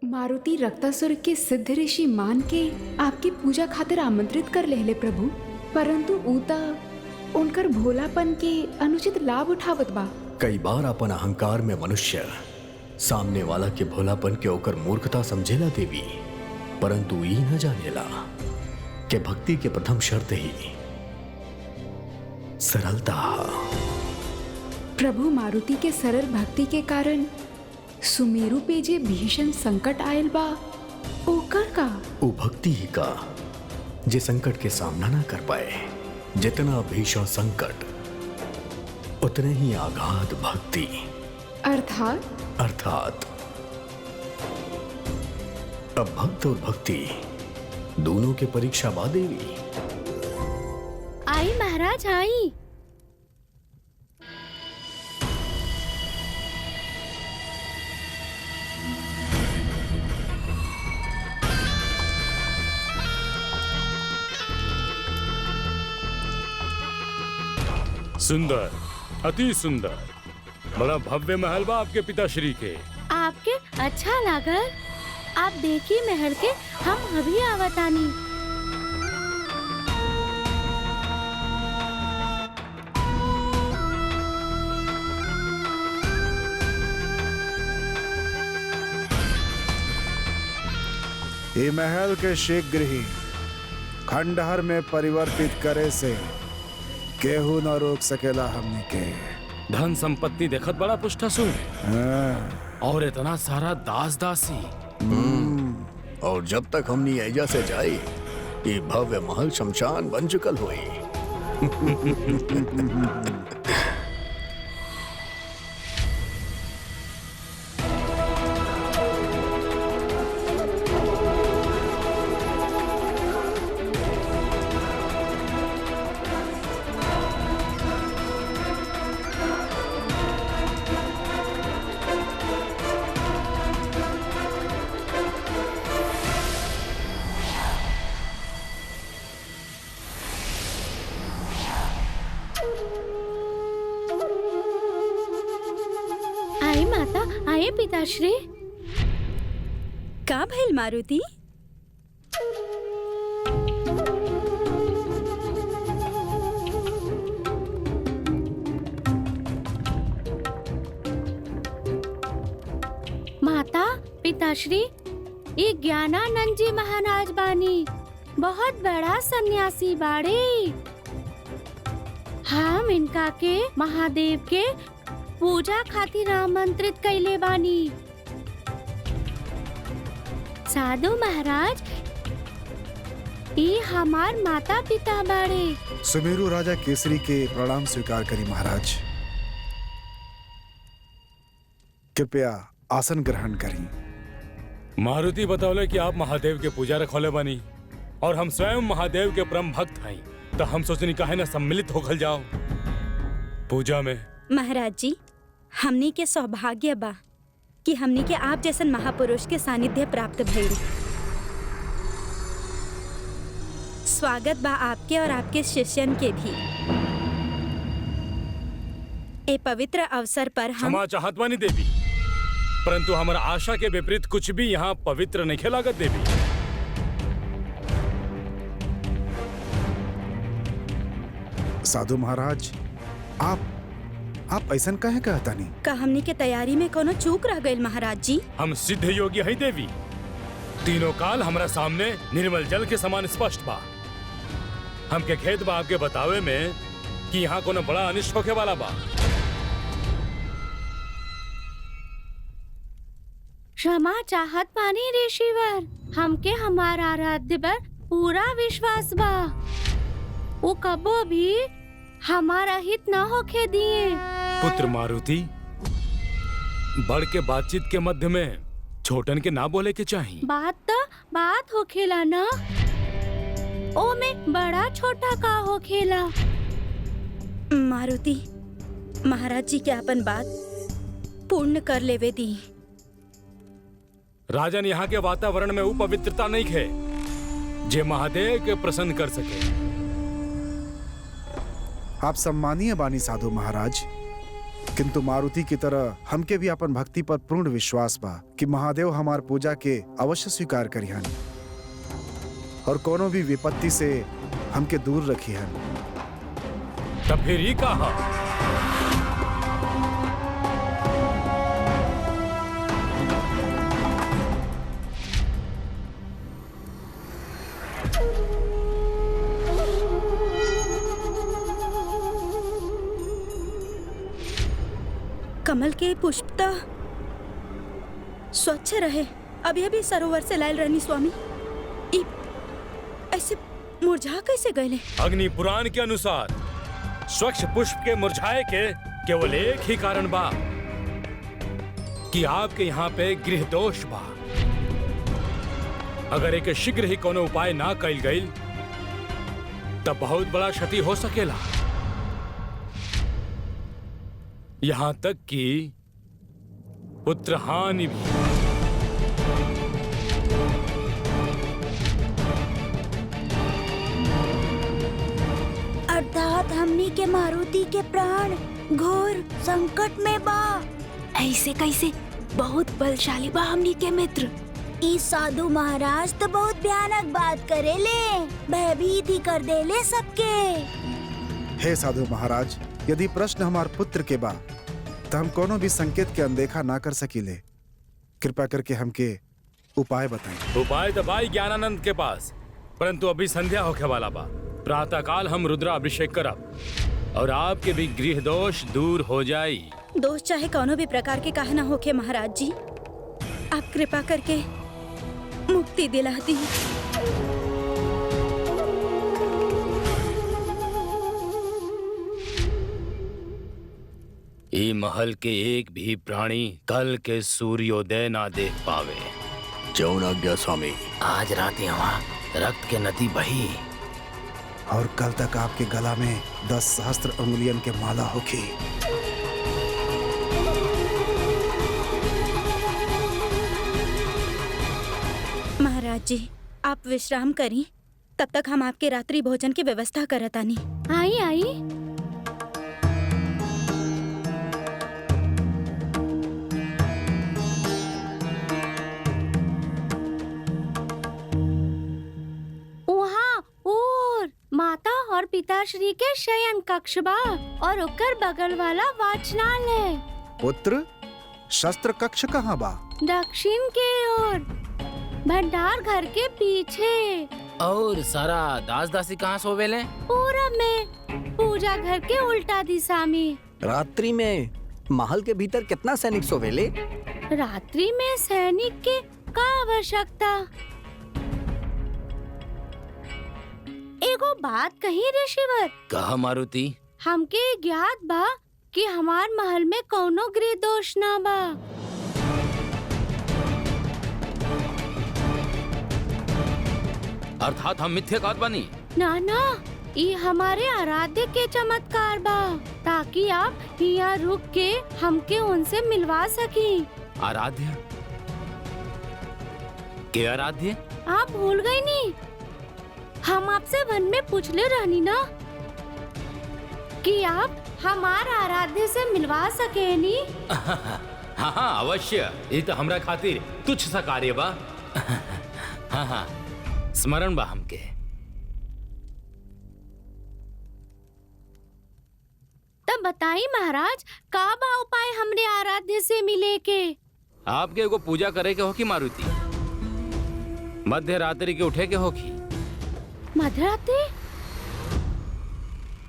मारुति रक्तासुर के सिद्ध ऋषि मान के आपकी पूजा खातिर आमंत्रित कर लेले प्रभु, परंतु ऊता उनकर भोलापन के अनुचित लाभ उठावत बा। कई बार अपन अहंकार में मनुष्य सामने वाला के भोलापन के ओकर मूर्खता समझेला देवी, परंतु ई न जानेला कि भक्ति के प्रथम शर्त ही सरलता। प्रभु मारुति के सरल भक्ति के कारण सुमेरु पे जे भीषण संकट आयल बा, ओकर का वो भक्ति ही का जे संकट के सामना ना कर पाए। जितना भीषण संकट उतने ही आघात भक्ति। अर्थात अब भक्त और भक्ति दोनों के परीक्षा बा देवी। आई महाराज आई। सुंदर, अति सुंदर, बड़ा भव्य महल बा आपके पिताश्री के। आपके अच्छा लागल? आप देखी महल के, हम अभी आवतानी। ये महल के शीघ्र ही खंडहर में परिवर्तित करे से केहू न रोक सकेला हमनी के। धन संपत्ति देखत बड़ा पुष्टासुर, और इतना सारा दास दासी। और जब तक हमनी ऐजा से जाए ये भव्य महल शमशान बन चुकल हुई। आए माता, आए पिताश्री। का भइल मारुति? माता, पिताश्री, ये ज्ञानानंद जी महाराज बानी, बहुत बड़ा सन्यासी बाड़े। हम इनका के महादेव के पूजा खातिर आमंत्रित कैले बानी। साधु महाराज, ये हमार माता पिता बाड़े। सुमेरु राजा केसरी के प्रणाम स्वीकार करी महाराज। कृपया आसन ग्रहण करी। मारुति बतौले कि आप महादेव के पूजा रखौले बनी, और हम स्वयं महादेव के परम भक्त हैं, तो हम सोचनी काहे ना सम्मिलित होखल जाओ पूजा में। महाराज जी, हमनी के सौभाग्य बा कि हमनी के आप जैसन महापुरुष के सानिध्य प्राप्त भइल। स्वागत बा आपके और आपके शिष्यन के भी। ए पवित्र अवसर पर हम क्षमा चाहत बानी देवी, परंतु हमारा आशा के विपरीत कुछ भी यहाँ पवित्र नहीं खेलागत देवी। साधु महाराज, आप ऐसा कहे कहता नहीं? का हमनी के तैयारी में कोनो चूक रह गइल महाराज जी? हम सिद्ध योगी है देवी। तीनों काल हमारा सामने निर्मल जल के समान स्पष्ट बा। हमके खेद बा आपके बतावे में कि यहाँ कोनो बड़ा अनिष्ट होके वाला बा। क्षमा चाहत पानी ऋषिवर, हमके हमारा आराध्य पर पूरा विश्वास बा। वो कबो भी हमारा हित न होके दिए। पुत्र मारुति, बड़ के बातचीत के मध्य में छोटन के ना बोले के चाहिए। बात होखेला ना, ओ में बड़ा छोटा का होखेला। मारुति, महाराज जी के अपन बात पूर्ण कर लेवे दी। राजन, यहाँ के वातावरण में वो पवित्रता नहीं है जे महादेव के प्रसन्न कर सके। आप सम्मानीय बानी साधु महाराज। किंतु मारुति की तरह हमके भी अपन भक्ति पर पूर्ण विश्वास बा कि महादेव हमार पूजा के अवश्य स्वीकार करिहन और कोनो भी विपत्ति से हमके दूर रखिहन। तब फिर ही कहा कमल के पुष्प तो स्वच्छ रहे। अभी अभी सरोवर से लायल रहनी स्वामी, ऐसे मुरझा कैसे गए? अग्नि पुराण के अनुसार स्वच्छ पुष्प के मुरझाए के केवल एक ही कारण बा कि आपके यहाँ पे गृह दोष बा। अगर एक शीघ्र ही कोनो उपाय ना कइल गइल तब बहुत बड़ा क्षति हो सकेला, यहाँ तक कि पुत्र हानि भी। अर्थात हमनी के मारुति के प्राण घोर संकट में बा। ऐसे कैसे? बहुत बलशाली बा हमनी के मित्र। ई साधु महाराज तो बहुत भयानक बात करेले, भयभीत ही कर देले सबके। हे साधु महाराज, यदि प्रश्न हमार पुत्र के बा तो हम कोनो भी संकेत के अनदेखा ना कर सकीले। कृपा करके हमके उपाय बताएं। उपाय तो भाई ज्ञानानंद के पास, परंतु अभी संध्या होके वाला बा। प्रातः काल हम रुद्राभिषेक करब और आपके भी गृह दोष दूर हो जाई। दोष चाहे कोनो भी प्रकार के काहे ना होके महाराज जी, आप कृपा करके मुक्ति दिला दी। ये महल के एक भी प्राणी कल के सूर्योदय ना देख पावे। जौन आज्ञा स्वामी। आज रात यहाँ रक्त के नदी बही और कल तक आपके गला में 10 सहस्त्र अंगुलियन के माला होगी। महाराज जी, आप विश्राम करी, तब तक हम आपके रात्रि भोजन की व्यवस्था करतानी। आई आई। माता और पिताश्री के शयन कक्ष बा और ओकर बगल वाला वाचनालय। पुत्र, शस्त्र कक्ष कहाँ बा? दक्षिण के ओर, भंडार घर के पीछे। और सारा दास दासी कहाँ सोवेले? पूरब में, पूजा घर के उल्टा दिशा में। रात्रि में महल के भीतर कितना सैनिक सोवेले? रात्रि में सैनिक के का आवश्यकता? एगो बात कही ऋषिवर। कहा मारुति? हमके ज्ञात बा कि हमार महल में कौनो गृह दोष ना बा। अर्थात हम मिथ्या कहत बानी? ना ना, ये हमारे आराध्य के चमत्कार बा, ताकि आप यहाँ रुक के हमके उनसे मिलवा सकी। आराध्य? के आराध्य? आप भूल गई नी? हम आपसे वन में पूछले रहनी ना कि आप हमार आराध्य से मिलवा सके नी। हाँ हाँ अवश्य, ये तो हमरा खातिर तुच्छ सा कार्य बा। हाँ हाँ स्मरण बा हमके। तब बताई महाराज, का बा उपाय हमरे आराध्य से मिले के? आपके एगो पूजा करे के होकी मारुति। मध्य रात्रि के उठे के होकी। मध्यरात्रि?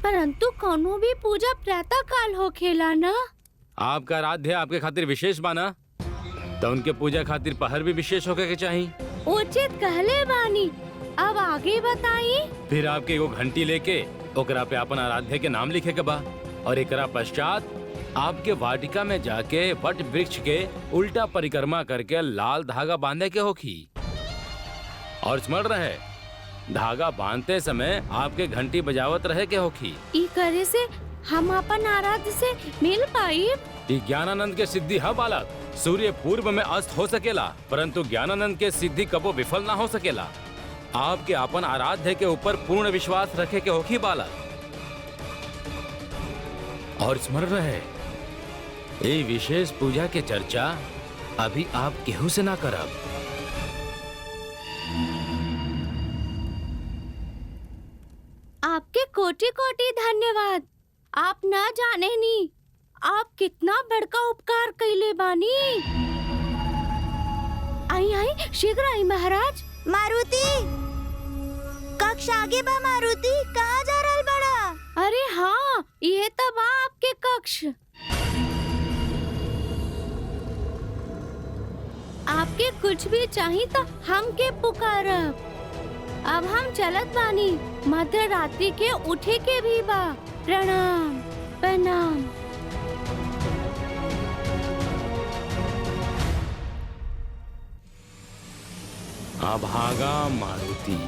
परंतु कोनो भी पूजा प्रातः काल हो खेला ना। आपका आराध्य आपके खातिर विशेष बाना, तो उनके पूजा खातिर पहर भी विशेष होके के चाहिए। उचित कहले बानी, अब आगे बताई। फिर आपके एगो घंटी लेके ओकरा पे अपन आराध्य के नाम लिखे के बा और एकरा पश्चात आपके वाटिका में जाके वट वृक्ष के उल्टा परिक्रमा करके लाल धागा बांधे के होखी। और स्मरण रहे, धागा बांधते समय आपके घंटी बजावत रहे के होखी। ई करे से हम अपन आराध्य से मिल पाई। ज्ञानानंद के सिद्धि है बालक। सूर्य पूर्व में अस्त हो सकेला, परंतु ज्ञानानंद के सिद्धि कबो विफल ना हो सकेला। आपके अपन आराध्य के ऊपर पूर्ण विश्वास रखे के होखी बालक। और स्मरण रहे, ये विशेष पूजा के चर्चा अभी आप केहू से ना करब। आपके कोटि कोटि धन्यवाद। आप ना जाने नी आप कितना बड़का उपकार कैले बानी। आई आई शीघ्र आई महाराज। मारुति, कक्ष आगे बा। मारुति कहाँ जा रहल बड़ा? अरे हाँ, ये तो बा आपके कक्ष। आपके कुछ भी चाहिए तो हम के पुकारब। अब हम चलत बानी। मध्य रात्रि के उठे के भी बा। प्रणाम प्रणाम। अभागा मारुति,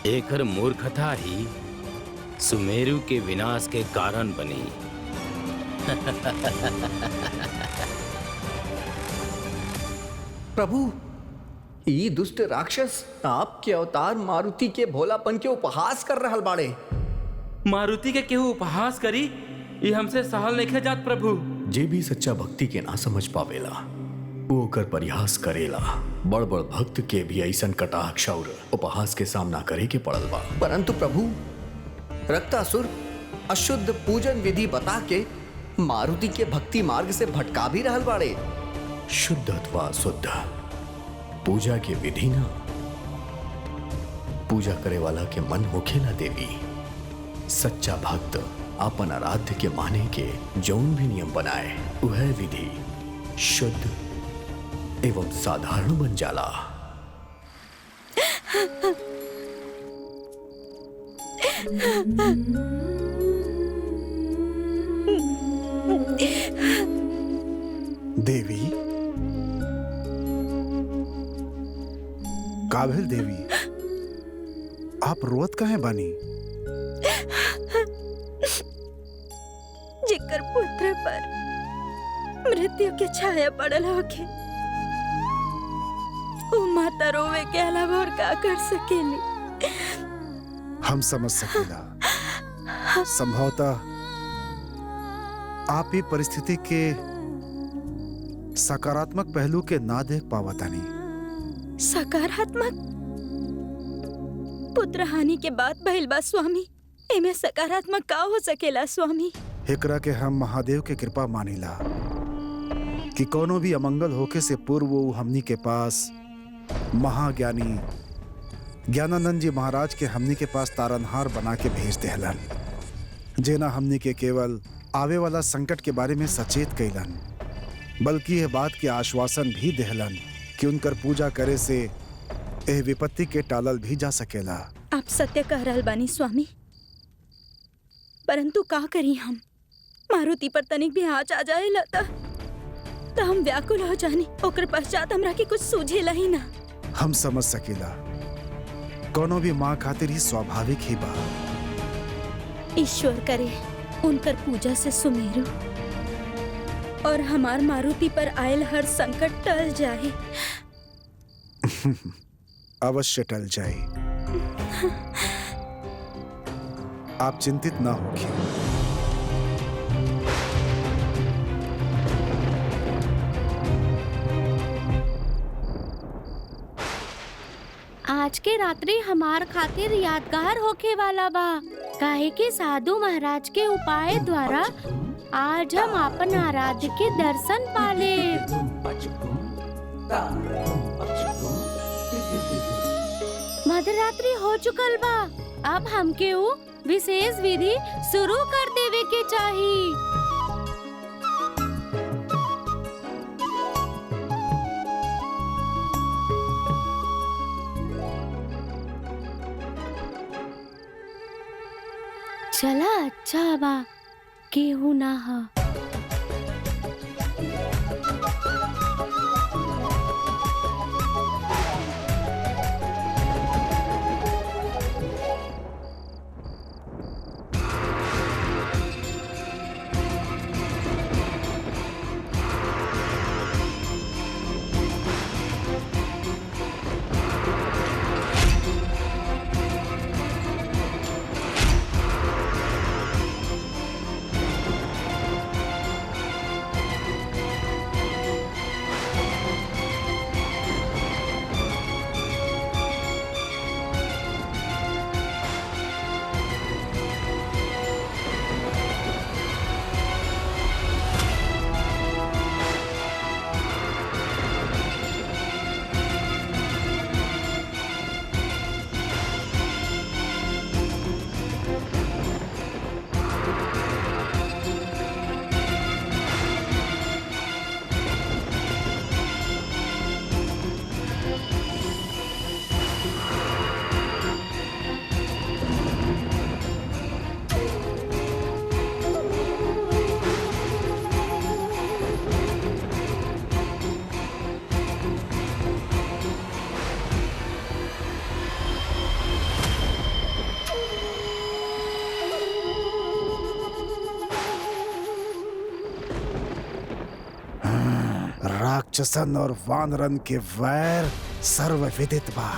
एकर मूर्खता ही सुमेरु के विनाश के कारण बनी। प्रभु, ई दुष्ट राक्षस आपके अवतार मारुति के भोलापन के उपहास कर रहल बाड़े। मारुति के केहू उपहास करी, ये हमसे सहल नहीं जात प्रभु। जे भी सच्चा भक्ति के ना समझ पावेला वो ओकर परिहास करेला। बड़ बड़ भक्त के भी ऐसन कटाक्ष और उपहास के सामना करे के पड़ल बा। परंतु प्रभु, रक्तासुर अशुद्ध पूजन विधि बता के मारुति के भक्ति मार्ग से भटका भी रहल बाड़े। शुद्ध अथवा अशुद्ध, पूजा के विधि ना, पूजा करे वाला के मन होखेला देवी। सच्चा भक्त अपन आराध्य के माने के जौन भी नियम बनाए वह विधि शुद्ध एवं साधारण बन जाला। देवी, काबिल देवी, आप रोत काहे बानी? जिकर पुत्र पर मृत्यु के छाया पड़ल होके वो माता रोवे के अलावा और का कर सकेली? हम समझ सकेला। संभवतः आप ये परिस्थिति के सकारात्मक पहलू के ना देख पावतानी। सकारात्मक? पुत्र हानि के बात भइल बा स्वामी। एमे सकारात्मक का हो सकेला स्वामी? एकरा के हम महादेव के कृपा मानिला कि कोनो भी अमंगल होके से पूर्व वो हमनी के पास महाज्ञानी ज्ञानानंद जी महाराज के हमनी के पास तारनहार बना के भेज देहलन, जेना हमनी के केवल आवे वाला संकट के बारे में सचेत कैलन, बल्कि यह बात के आश्वासन भी देहलन कि उनकर पूजा करे से यह विपत्ति के टालल भी जा सकेला। आप सत्य कह रहल बानी स्वामी, परंतु का करी हम? मारुति पर तनिक भी आँच आ जाए लता तो हम व्याकुल हो जानी। ओकर पश्चात हमरा के कुछ सूझेला ही ना। हम समझ सकेला, कोनो भी माँ खातिर ही स्वाभाविक ही बा। ईश्वर करे उनकर पूजा से सुमेरु और हमार मारुति पर आयल हर संकट टल जाए। अवश्य टल जाए। आप चिंतित ना होइए। आज के रात्रि हमार खातिर यादगार होके वाला बा, काहे कि साधु महाराज के उपाय द्वारा आज हम अपन आराध्य के दर्शन पाले। मध्यरात्रि हो चुकल बा। अब हमके वो विशेष विधि शुरू कर देवे के चाहिए। चला अच्छा बा, केहू ना हा। राक्षसन और वानरन के वैर सर्वविदित बा।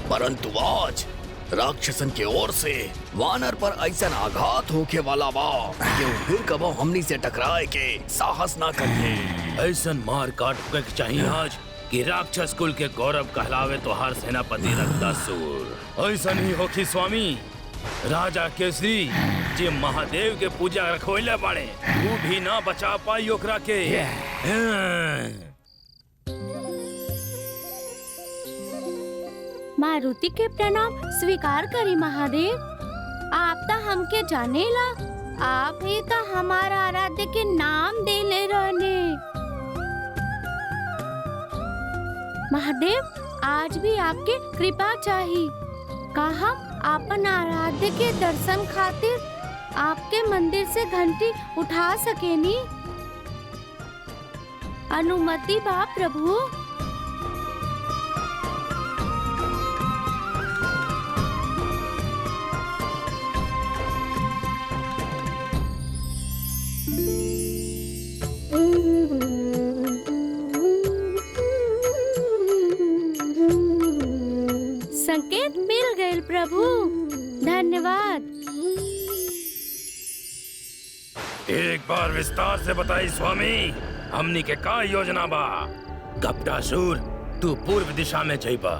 परंतु आज राक्षसन के ओर से वानर पर ऐसा आघात होके वाला बा कि वो फिर कबो हमनी से टकराए के साहस ना करिए। ऐसा मार काट के चाहिए आज कि राक्षस कुल के गौरव कहलावे तो हर सेनापति रक्तासुर। ऐसा नहीं होखी स्वामी। राजा केसरी जे महादेव के पूजा रखोले बाड़े वो भी ना बचा पाई ओकरा के। मारुति के प्रणाम स्वीकार करी महादेव। आप तो हमके जानेला, आप ही तो हमारा आराध्य के नाम देले रहने। महादेव आज भी आपके कृपा चाहिए। का हम अपन आराध्य के दर्शन खातिर आपके मंदिर से घंटी उठा सकेनी? अनुमति बा प्रभु। संकेत मिल गए प्रभु, धन्यवाद। एक बार विस्तार से बताई स्वामी, हमनी के का योजना बा? कपटासुर तू पूर्व दिशा में जाइबा,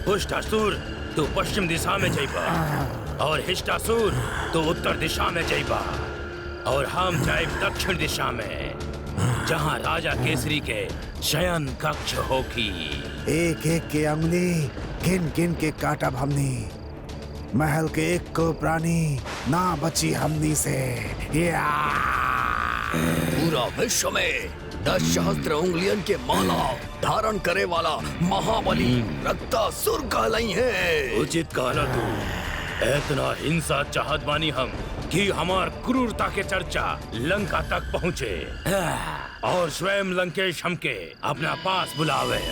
पुष्टासुर तू पश्चिम दिशा में जाइबा, और हिष्टासुर तू उत्तर दिशा में जाइबा, और हम जाइब दक्षिण दिशा में जहाँ राजा केसरी के शयन कक्ष होगी। एक एक के अंगुली गिन गिन के काटा हमनी, महल के एक को प्राणी ना बची हमनी से। पूरा विश्व में 10 सहस्त्र उंगलियन के माला धारण करे वाला महाबली रक्तासुर कहलाई है। उचित कहला तू। इतना हिंसा चाहत बानी हम कि हमार क्रूरता के चर्चा लंका तक पहुँचे और स्वयं लंकेश हमके अपना पास बुलावे।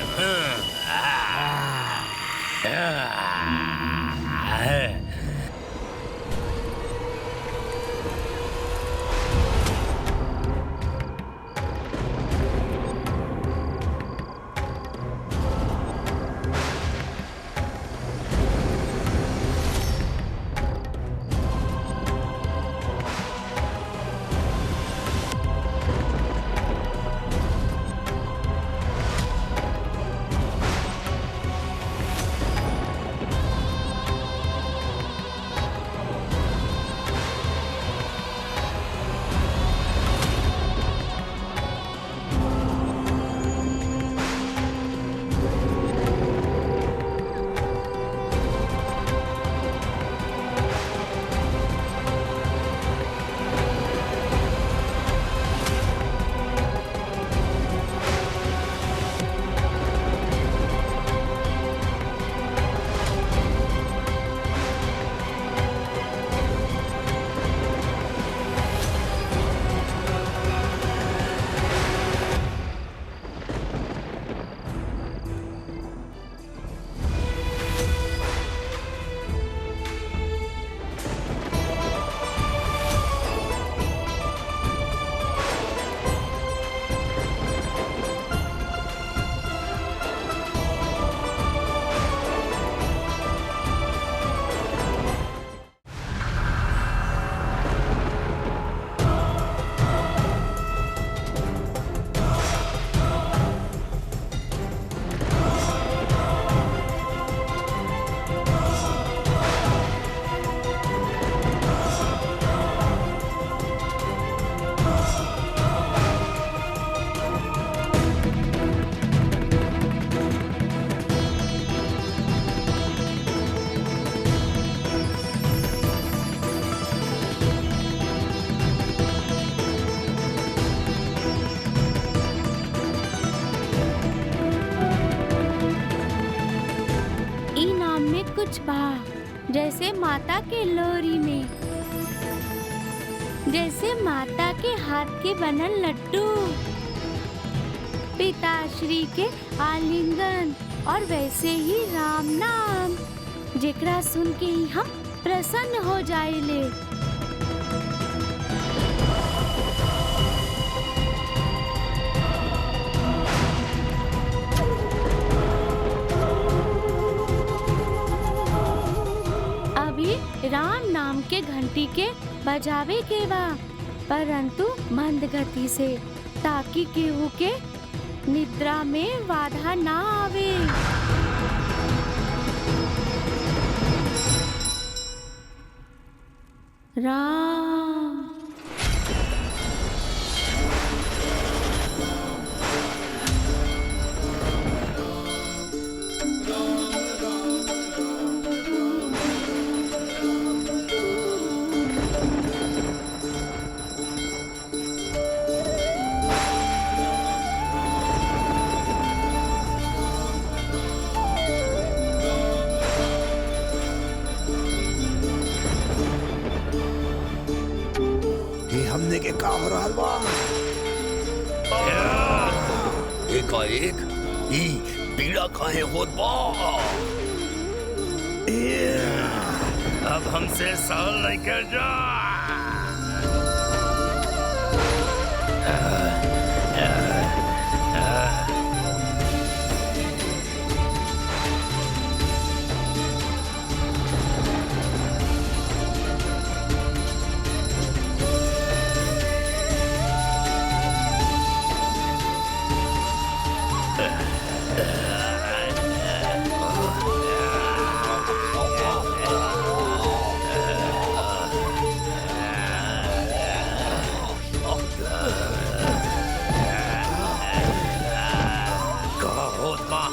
कुछ बा, जैसे माता के लोरी में, जैसे माता के हाथ के बनल लड्डू, पिताश्री के आलिंगन, और वैसे ही राम नाम जेकरा सुन के ही हम प्रसन्न हो जाइले। घंटी के बजावे के बा, परंतु मंद गति से, ताकि केहू के निद्रा में बाधा ना आवे। राम। हमने के का हो रहल बा? एकाएक ई पीड़ा काहे होत बा? अब हमसे सहल नहीं कर जा।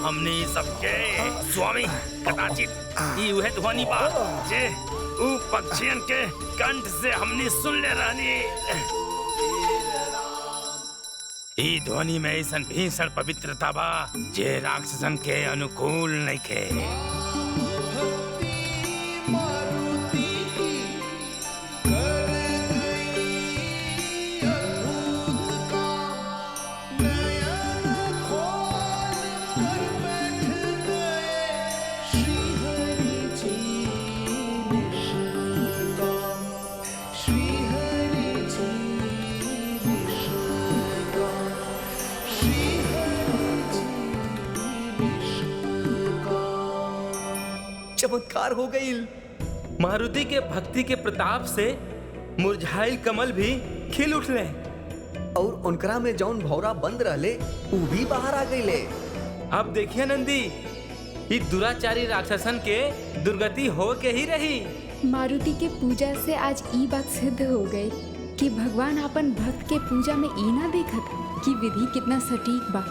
हमने सबके स्वामी कदाचित ई उहे ध्वनि बा जे ऊ पक्षियन के कंठ से हमने सुन ले रहनी। ई ध्वनि में ऐसन भीषण पवित्रता बा जे राक्षसन के अनुकूल नहीं के। चमत्कार हो गई। मारुति के भक्ति के प्रताप से मुरझाइल कमल भी खिल उठले और उनकरा में जौन भौरा बंद रहले ऊ भी बाहर आ गईले। अब देखिए नंदी, ये दुराचारी राक्षसन के दुर्गति हो के ही रही। मारुति के पूजा से आज ई बात सिद्ध हो गई कि भगवान अपन भक्त के पूजा में ई ना देखत कि विधि कितना सटीक बा,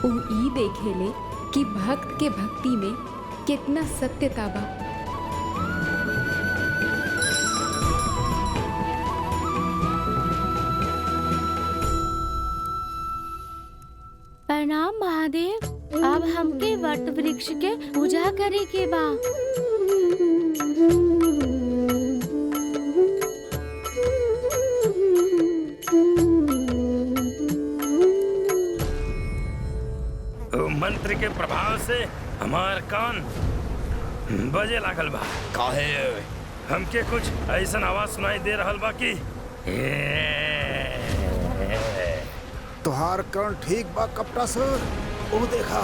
ऊ ई देखेले कि भक्त के भक्ति में कितना सत्यता बा। प्रणाम महादेव, अब हमके वट वृक्ष के पूजा करे के बा। मंत्र के प्रभाव से हमार कान बजे लागल बा। काहे? हमके कुछ ऐसा आवाज सुनाई दे रहल बा कि तोहार कर्ण ठीक बा कपड़ा सर, ओ देखा।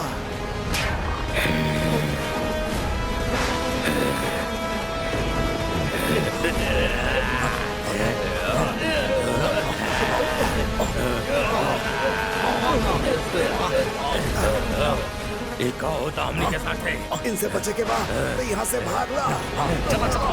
एक होता हमने के साथ है। इनसे बचे के बाद तो यहाँ से भाग ला। चलो चलो।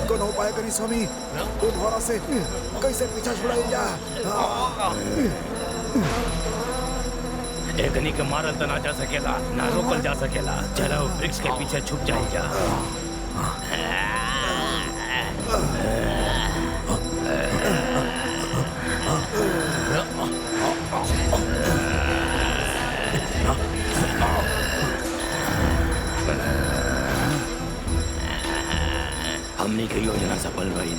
कोनो उपाय करी स्वामी, वो भौरा से कैसे पीछा छुड़ाई जा। एकनी के मारल त ना जा सकेला, ना रोकल जा सकेला। चलो वृक्ष के पीछे छुप जाए जा। हमनी की योजना सफल भइल।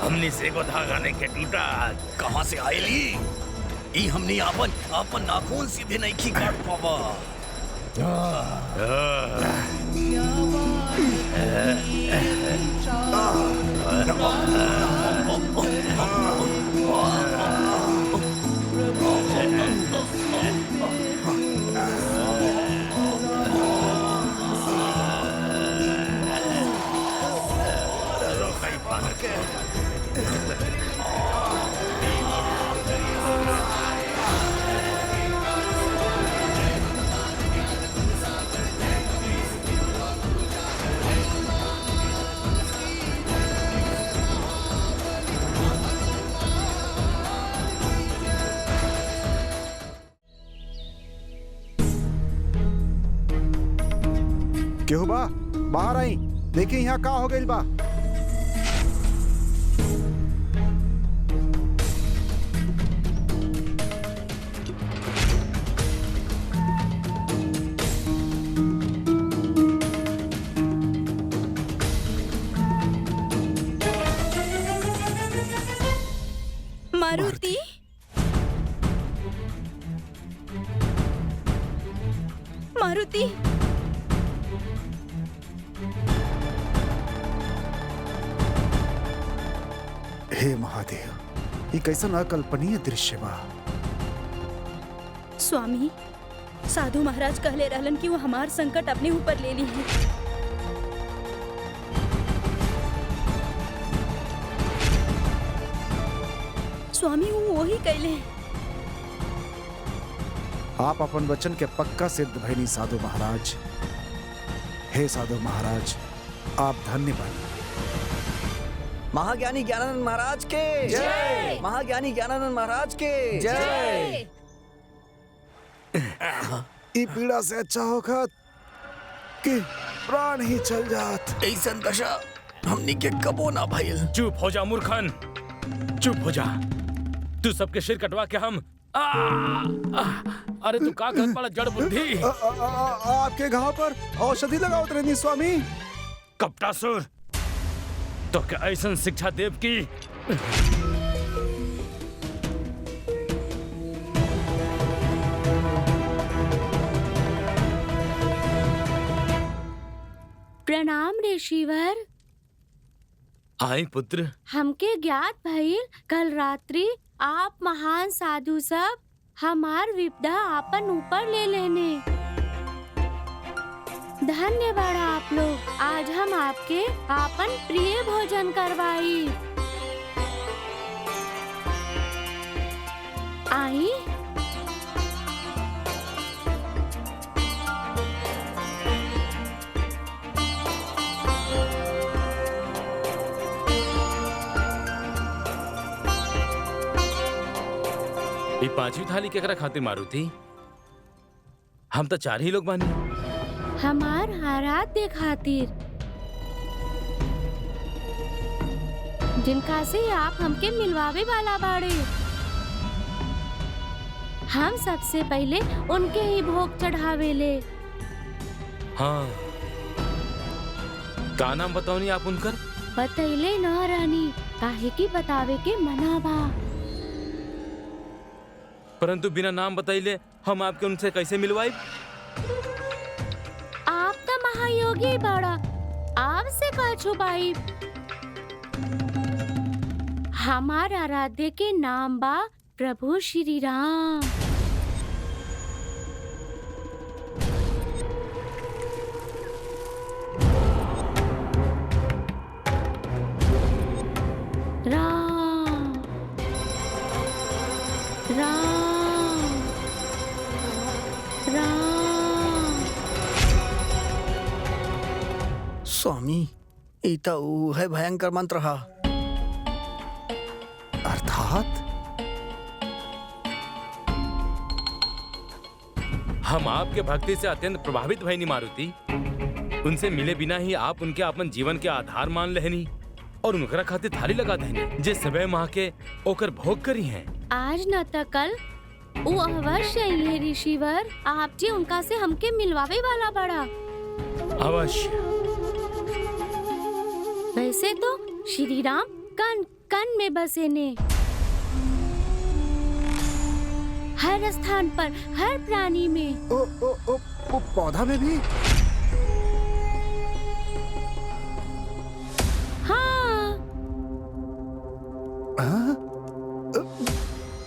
हमने से को धागा नहीं के टूटा। कहाँ से आयली? ई हमनी आपन नाखून सीधे नहीं की काट पावा। केहू बा? बाहर आई, देखी यहाँ का हो गइल बा। मारुति, मारुति, हे महादेव, ये कैसन अकल्पनीय दृश्य बा। स्वामी, साधु महाराज कहले रहलन कि वो हमार संकट अपने ऊपर ले ली है। स्वामी वो वही कहले। आप अपन वचन के पक्का सिद्ध भइनी साधु महाराज। हे साधु महाराज, आप धन्य बन। महाज्ञानी ज्ञानानंद महाराज के जय। महाज्ञानी ज्ञानानंद महाराज के जय। ई पीड़ा से अच्छा होखत कि प्राण ही चल जात। ऐसन दशा हमनी के कबो ना भइल। चुप हो जा मूर्खन, चुप हो जा। तू सबके सिर कटवा के हम अरे तू का कर पड़ा जड़ बुद्धि। आपके घाव पर औषधि लगाओ रहनी स्वामी। कपटासुर, तो क्या ऐसन शिक्षा देव की प्रणाम ऋषिवर। आई पुत्र। हमके ज्ञात भइल कल रात्रि आप महान साधु सब हमार विपदा आपन ऊपर ले लेने। धन्यवाद आप लोग। आज हम आपके आपन प्रिय भोजन करवाई। आई ये पांचवी थाली केकरा खातिर मारुति? हम तो 4 ही लोग बानी। हमार आराध्य खातिर, जिनका से आप हमके मिलवावे वाला बाड़े। हम सबसे पहले उनके ही भोग चढ़ावेले। हाँ, का नाम बताओ आप उनकर? बतैले न रानी, काहे की बतावे के मना बा। परंतु बिना नाम बताइले हम आपके उनसे कैसे मिलवाई? आप तो महायोगी बड़ा, आपसे का छुपाई। हमार आराध्य के नाम बा प्रभु श्री राम। राम राम राम। स्वामी, ई तो है भयंकर मंत्र हा। अर्थात हम आपके भक्ति से अत्यंत प्रभावित भइनी मारुति। उनसे मिले बिना ही आप उनके अपन जीवन के आधार मान लेनी और उनकरा खातिर थाली लगा देनी, जे सबे माह के ओकर भोग करी हैं। आज न त कल वो अवश्य ही है ऋषिवर। आप जी उनका से हमके मिलवावे वाला बड़ा। अवश्य। वैसे तो श्री राम कन कन में बसे ने, हर स्थान पर, हर प्राणी में। ओ पौधा में भी? हाँ।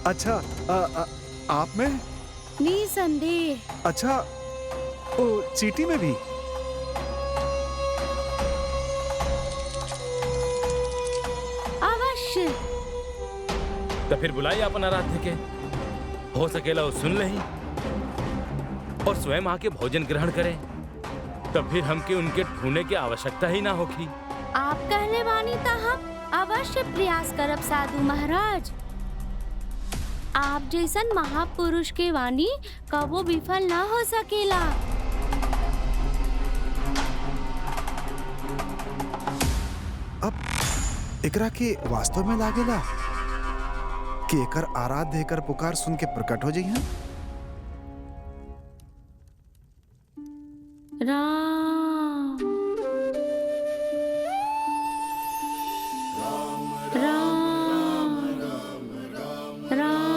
अच्छा, आप में? निसंदेह। अच्छा, ओ चींटी में भी? अवश्य। तो फिर बुलाइए अपन आराध्य के, हो सकेला वो सुन लें और स्वयं आके भोजन ग्रहण करें, तब फिर हमके उनके ढूंढने की आवश्यकता ही ना होगी। आप कहले वानी ता हम अवश्य प्रयास करब साधु महाराज। आप जैसन महापुरुष के वाणी कबो विफल ना हो सकेला। अब एकरा के वास्तव में लागेला कि एकर आराध्य एकर पुकार सुन के प्रकट हो जाइए। राम राम राम।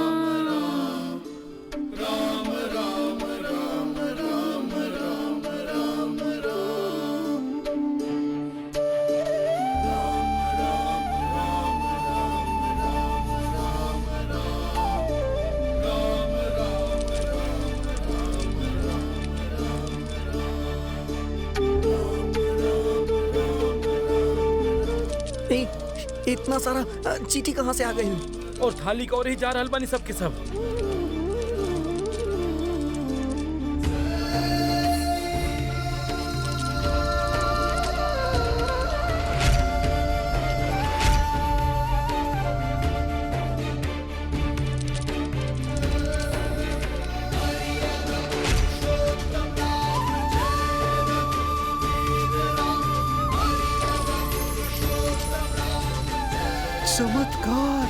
इतना सारा चींटी कहाँ से आ गई? और थाली का और ही जा रहल बानी सब के सब। चमत्कार।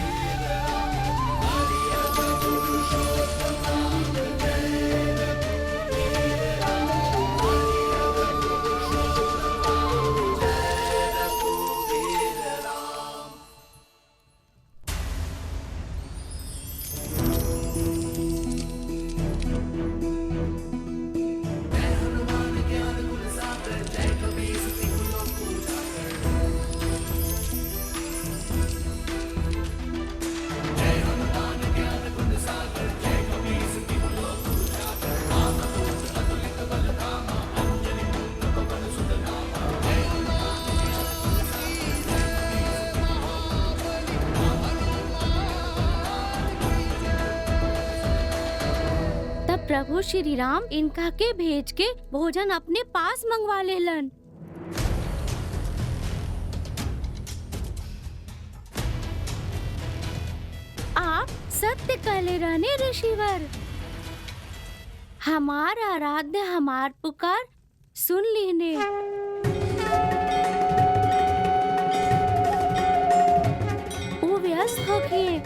प्रभु श्री राम इनका के भेज के भोजन अपने पास मंगवा लेलन। आप सत्य कहले रहने ऋषिवर। हमार आराध्य हमार पुकार सुन लीने। वो व्यस्त होके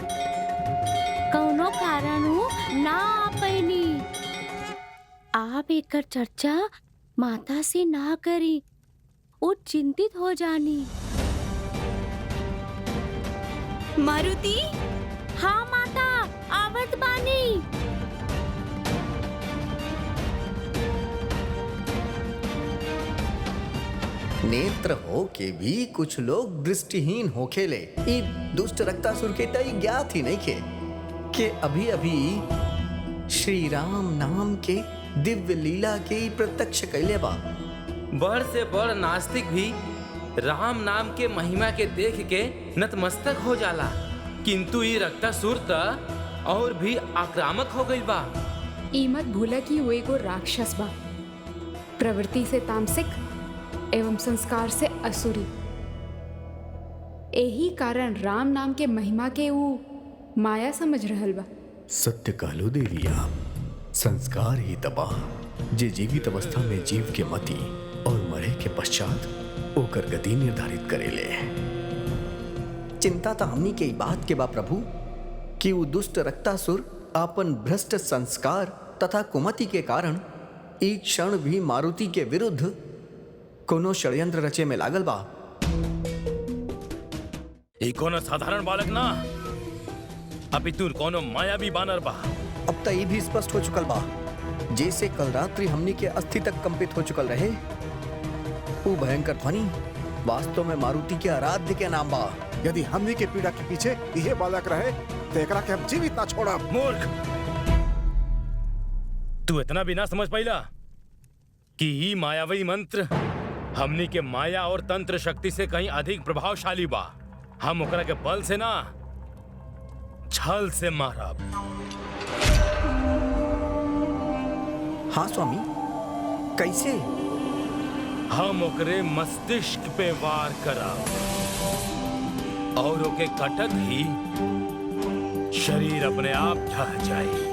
कौनो कारण ना आ पैनी। आप एकर चर्चा माता से ना करी, वो चिंतित हो जानी। मारुति? हाँ माता, आवत बानी। नेत्र हो के भी कुछ लोग दृष्टिहीन होखेले। ई दुष्ट रक्तासुर के तई ज्ञात ही नहीं खे कि अभी अभी श्री राम नाम के दिव्य लीला के प्रत्यक्ष कैले बा। बड़ से बड़ नास्तिक भी राम नाम के महिमा के देख के नतमस्तक हो जाला, किंतु ये रक्तासुर त और भी आक्रामक हो गई बा। ई मत भूला कि वो एगो राक्षस बा, प्रवृत्ति से तामसिक एवं संस्कार से असुरी। यही कारण राम नाम के महिमा के वो माया समझ रहल बा। सत्य कहलो देवी आप, संस्कार ही तबाह जे जीवित अवस्था में जीव के मति और मरे के पश्चात ओकर गति निर्धारित करेले। चिंता तो हमनी के बात के बा प्रभु कि वो दुष्ट रक्तासुर अपन भ्रष्ट संस्कार तथा कुमति के कारण एक क्षण भी मारुति के विरुद्ध कोनो षड्यंत्र रचे में लागल बा। ई कोनो साधारण बालक ना, अपितु कोनो मायावी बानर बा। अब तो ये भी स्पष्ट हो चुकल बा, जैसे कल रात्रि हमनी के अस्थि तक कंपित हो चुकल रहे। वो भयंकर ध्वनि वास्तव में मारुति के आराध्य के नाम बा। यदि हमनी के पीड़ा के पीछे यह बालक रहे तो एकरा के हम जीवित ना छोड़ा। मूर्ख, तू इतना भी ना समझ पाइला कि ई मायावी मंत्र हमनी के माया और तंत्र शक्ति से कहीं अधिक प्रभावशाली बा। हम ओकरा के बल से ना, छल से मारब। हाँ स्वामी, कैसे? हम ओकरे मस्तिष्क पे वार करब और ओके कटत ही शरीर अपने आप ढह जाए।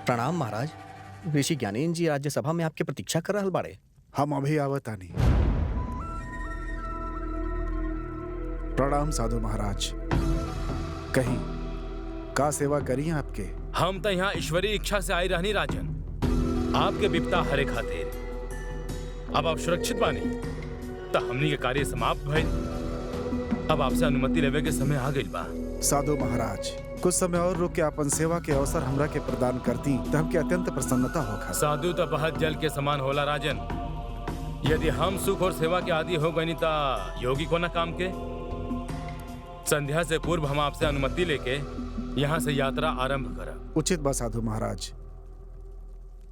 प्रणाम महाराज। ऋषि ज्ञानेन्द्र जी राज्यसभा में आपके प्रतीक्षा कर रहल बाड़े। हम अभी आवतानी। प्रणाम साधु महाराज। कहीं का सेवा करी आपके? हम तो यहाँ ईश्वरीय इच्छा से आई रहनी राजन, आपके विपता हरे खातिर। अब आप सुरक्षित बानी तो हमनी के कार्य समाप्त भइल। अब आपसे अनुमति लेवे के समय आ गइल बा। साधु महाराज, कुछ समय और रुक के अपन सेवा के अवसर हमरा के प्रदान करती तो हमके अत्यंत प्रसन्नता होगा। साधु तो बहुत जल के समान होला राजन। यदि हम सुख और सेवा के आदि हो गए ता योगी को न काम के। संध्या से पूर्व हम आपसे अनुमति लेके यहाँ से यात्रा आरंभ करा। उचित बा साधु महाराज।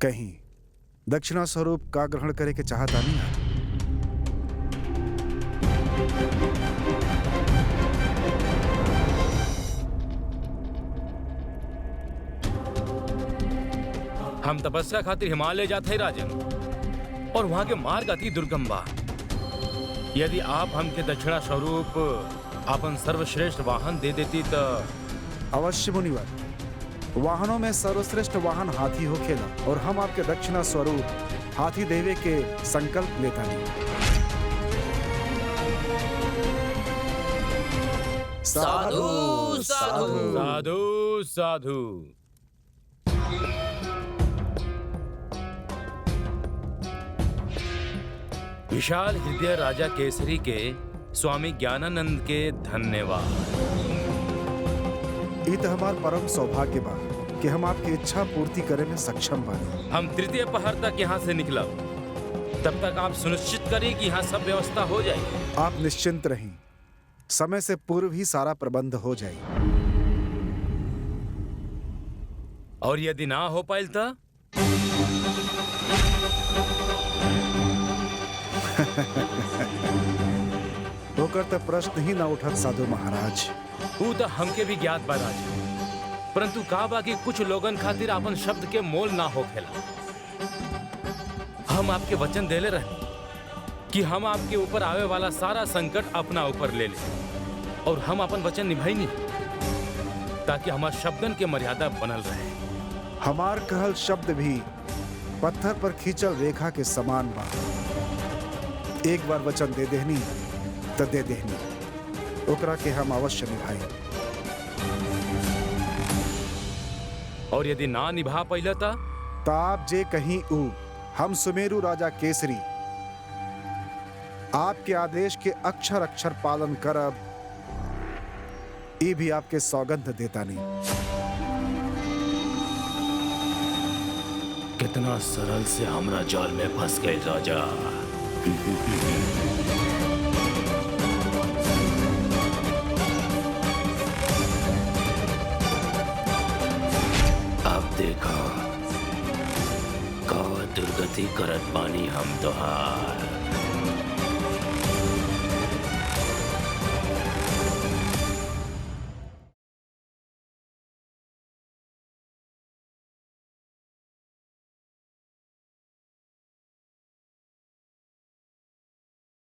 कहीं दक्षिणा स्वरूप का ग्रहण करे के चाहता नहीं है। हम तपस्या खातिर हिमालय जाते हैं राजन, और वहां के मार्ग अति दुर्गम बा। यदि आप हमके दक्षिणा स्वरूप अपन सर्वश्रेष्ठ वाहन दे देती तो। अवश्य मुनिवर, वाहनों में सर्वश्रेष्ठ वाहन हाथी होखेला और हम आपके दक्षिणा स्वरूप हाथी देवे के संकल्प लेता नहीं। साधु साधु साधु साधु। विशाल हृदय राजा केसरी के स्वामी ज्ञानानंद के धन्यवाद। ये तो हमार परम सौभाग्य बा कि हम आपकी इच्छा पूर्ति करे में सक्षम बानी। हम तृतीय पहर तक यहाँ से निकलब, तब तक आप सुनिश्चित करिए कि यहाँ सब व्यवस्था हो जाए। आप निश्चिंत रहें, समय से पूर्व ही सारा प्रबंध हो जाए। और यदि ना हो पाइल तो? होकर तो प्रश्न ही ना उठत साधु महाराज। वो तो हमके भी ज्ञात बा राजा, परंतु का बा कि कुछ लोगन खातिर अपन शब्द के मोल ना होखेला। हम आपके वचन देले रहे कि हम आपके ऊपर आवे वाला सारा संकट अपना ऊपर ले ले, और हम अपन वचन निभाई नहीं, ताकि हमार शब्दन के मर्यादा बनल रहे। हमार कहल शब्द भी पत्थर पर खींचल रेखा के समान बा। एक बार वचन दे देहनी तो दे देहनी, ओकरा के हम अवश्य निभाई। और यदि ना निभा पाइला तो? ताप जे कहीं ऊ, हम सुमेरु राजा केसरी आपके आदेश के अक्षर अक्षर पालन करब, ये भी आपके सौगंध देता नहीं। कितना सरल से हमरा जाल में फंस गए राजा। अब देखो का दुर्गति करत पानी हम तोहार।